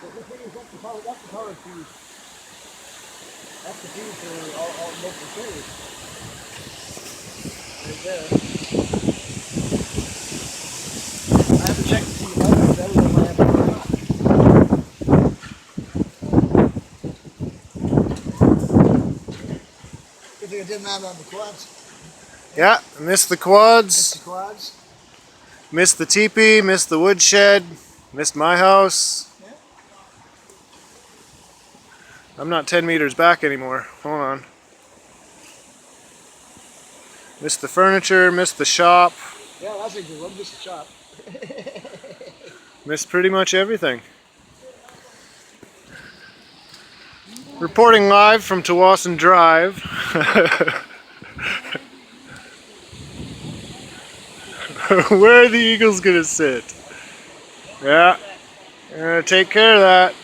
That's the power fuse. That's the fuse for all local trees. Right there. I have to check to see if I don't know if I have it or not. Good thing I didn't land on the quads. Yeah, missed the Missed quads, the quads. missed the teepee, missed the woodshed, missed my house. Yeah. I'm not 10 meters back anymore. Hold on. Missed the furniture, missed the shop, Yeah, that's a good one. Missed the shop. missed pretty much everything. Reporting live from Tsawwassen Drive. Where are the eagles gonna sit? Yeah, take care of that.